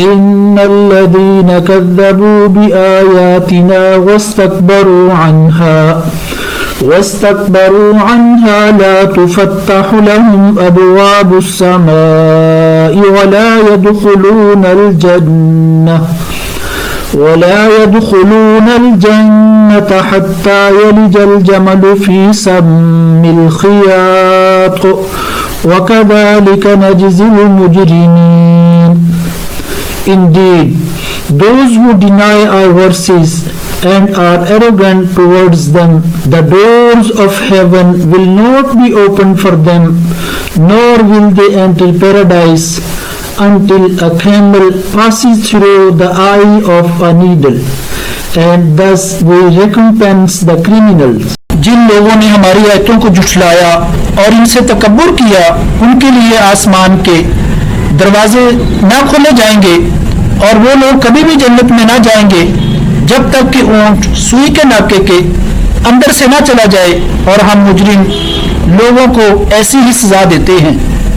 इन्नल्लज़ीन कज़्ज़बू बिआयातिना वस्तकबरू अन्हा ला तुफ़त्तहु लहुम अबवाबुस समाई वला यदखुलूनल जन्नत हत्ता यलिजल जमलु फी सम्मिल खियात वकज़ालिक नजज़िल मुजरिमीन. Indeed, those who deny our verses and are arrogant towards them, the doors of heaven will not be opened for them, nor will they enter paradise until a camel passes through the eye of a needle, and thus we recompense the criminals. जिन लोगों ने हमारी आयतों को झुठलाया और इनसे तकब्बुर किया, उनके लिए आसमान के दरवाजे ना खोले जाएंगे और वो लोग कभी भी जन्नत में ना जाएंगे जब तक कि ऊंट सुई के नाके के अंदर से ना चला जाए, और हम मुजरिम लोगों को ऐसी ही सजा देते हैं.